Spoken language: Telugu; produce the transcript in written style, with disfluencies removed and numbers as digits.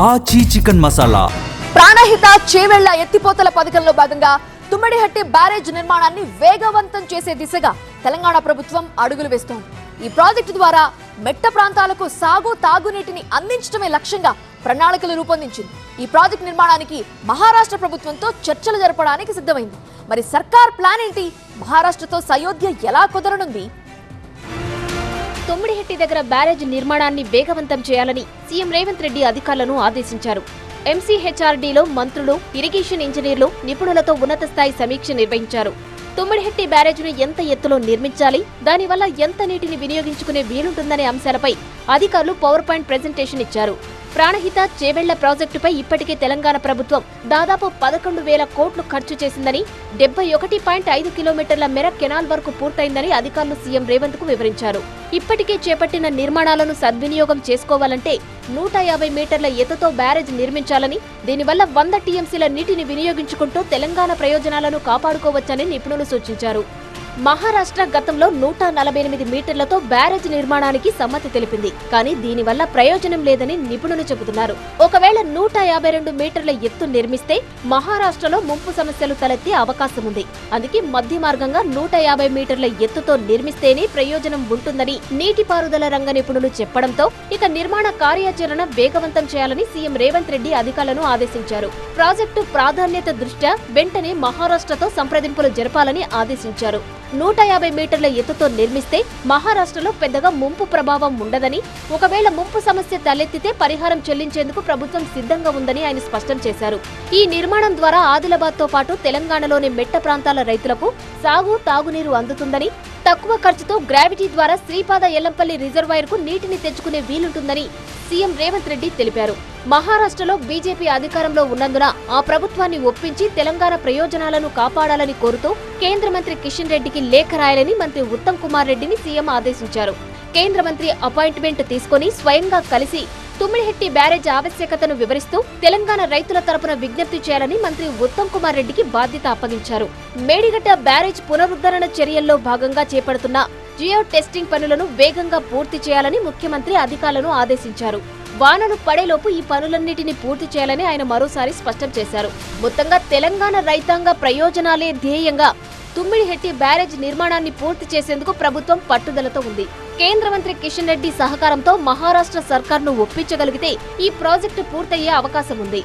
ఆచి చికెన్ మసాలా. ప్రాణహిత చేవెళ్ల ఎత్తిపోతల పథకంలో భాగంగా తుమ్మిడిహట్టి బ్యారేజ్ నిర్మాణాన్ని వేగవంతం చేసే దిశగా తెలంగాణ ప్రభుత్వం అడుగులు వేస్తోంది. ఈ ప్రాజెక్టు ద్వారా మెట్ట ప్రాంతాలకు సాగు తాగునీటిని అందించడమే లక్ష్యంగా ప్రణాళికలు రూపొందించింది. ఈ ప్రాజెక్టు నిర్మాణానికి మహారాష్ట్ర ప్రభుత్వంతో చర్చలు జరపడానికి సిద్ధమైంది. మరి సర్కార్ ప్లాన్ ఏంటి? మహారాష్ట్రతో సయోధ్య ఎలా కుదరనుంది? తుమ్మిడిహట్టి దగ్గర బ్యారేజ్ నిర్మాణాన్ని వేగవంతం చేయాలని సీఎం రేవంత్ రెడ్డి అధికారులను ఆదేశించారు. ఎంసీహెచ్ఆర్డీలో మంత్రులు, ఇరిగేషన్ ఇంజనీర్లు, నిపుణులతో ఉన్నత స్థాయి సమీక్ష నిర్వహించారు. తుమ్మిడిహట్టి బ్యారేజ్ను ఎంత ఎత్తులో నిర్మించాలి, దానివల్ల ఎంత నీటిని వినియోగించుకునే వీలుంటుందనే అంశాలపై అధికారులు పవర్ పాయింట్ ప్రెజెంటేషన్ ఇచ్చారు. ప్రాణహిత చేవెళ్ల ప్రాజెక్టుపై ఇప్పటికే తెలంగాణ ప్రభుత్వం దాదాపు 11,000 కోట్లు ఖర్చు చేసిందని, 71.5 కిలోమీటర్ల మేర కెనాల్ వరకు పూర్తయిందని అధికారులు సీఎం రేవంత్ కు వివరించారు. ఇప్పటికే చేపట్టిన నిర్మాణాలను సద్వినియోగం చేసుకోవాలంటే 150 మీటర్ల ఎత్తుతో బ్యారేజ్ నిర్మించాలని, దీనివల్ల 100 టీఎంసీల నీటిని వినియోగించుకుంటూ తెలంగాణ ప్రయోజనాలను కాపాడుకోవచ్చని నిపుణులు సూచించారు. మహారాష్ట్ర గతంలో 148 మీటర్లతో బ్యారేజ్ నిర్మాణానికి సమ్మతి తెలిపింది. కానీ దీనివల్ల ప్రయోజనం లేదని నిపుణులు చెబుతున్నారు. ఒకవేళ 152 మీటర్ల ఎత్తు నిర్మిస్తే మహారాష్ట్రలో ముంపు సమస్యలు తలెత్తే అవకాశం ఉంది. అందుకే మధ్య మార్గంగా 150 మీటర్ల ఎత్తుతో నిర్మిస్తేనే ప్రయోజనం ఉంటుందని నీటిపారుదల రంగ నిపుణులు చెప్పడంతో ఇక నిర్మాణ కార్యాచరణ వేగవంతం చేయాలని సీఎం రేవంత్ రెడ్డి అధికారులను ఆదేశించారు. ప్రాజెక్టు ప్రాధాన్యత దృష్ట్యా వెంటనే మహారాష్ట్రతో సంప్రదింపులు జరపాలని ఆదేశించారు. 150 మీటర్ల ఎత్తుతో నిర్మిస్తే మహారాష్ట్రలో పెద్దగా ముంపు ప్రభావం ఉండదని, ఒకవేళ ముంపు సమస్య తలెత్తితే పరిహారం చెల్లించేందుకు ప్రభుత్వం సిద్ధంగా ఉందని ఆయన స్పష్టం చేశారు. ఈ నిర్మాణం ద్వారా ఆదిలాబాద్తో పాటు తెలంగాణలోని మెట్ట ప్రాంతాల రైతులకు సాగు తాగునీరు అందుతుందని, తక్కువ ఖర్చుతో గ్రావిటీ ద్వారా శ్రీపాద ఎల్లంపల్లి రిజర్వాయర్కు నీటిని తెచ్చుకునే వీలుంటుందని సీఎం రేవంత్ రెడ్డి తెలిపారు. మహారాష్ట్రలో బీజేపీ అధికారంలో ఉన్నందున ఆ ప్రభుత్వాన్ని ఒప్పించి తెలంగాణ ప్రయోజనాలను కాపాడాలని కోరుతూ కేంద్ర మంత్రి కిషన్ రెడ్డికి లేఖ రాయాలని మంత్రి ఉత్తమ్ కుమార్ రెడ్డిని సీఎం ఆదేశించారు. కేంద్ర మంత్రి అపాయింట్మెంట్ తీసుకుని స్వయంగా కలిసి తుమ్మిడిహట్టి బ్యారేజ్ ఆవశ్యకతను వివరిస్తూ తెలంగాణ రైతుల తరపున విజ్ఞప్తి చేయాలని మంత్రి ఉత్తమ్ కుమార్ రెడ్డికి బాధ్యత అప్పగించారు. మేడిగడ్డ బ్యారేజ్ పునరుద్ధరణ చర్యల్లో భాగంగా చేపడుతున్న జియో టెస్టింగ్ పనులను వేగంగా పూర్తి చేయాలని ముఖ్యమంత్రి అధికారులను ఆదేశించారు. వానలు పడేలోపు ఈ పనులన్నిటిని పూర్తి చేయాలని ఆయన మరోసారి స్పష్టం చేశారు. మొత్తంగా తెలంగాణ రైతాంగ ప్రయోజనాలే ధ్యేయంగా తుమ్మిడిహట్టి బ్యారేజ్ నిర్మాణాన్ని పూర్తి చేసేందుకు ప్రభుత్వం పట్టుదలతో ఉంది. కేంద్ర మంత్రి కిషన్ రెడ్డి సహకారంతో మహారాష్ట్ర సర్కార్ను ఒప్పించగలిగితే ఈ ప్రాజెక్టు పూర్తయ్యే అవకాశం ఉంది.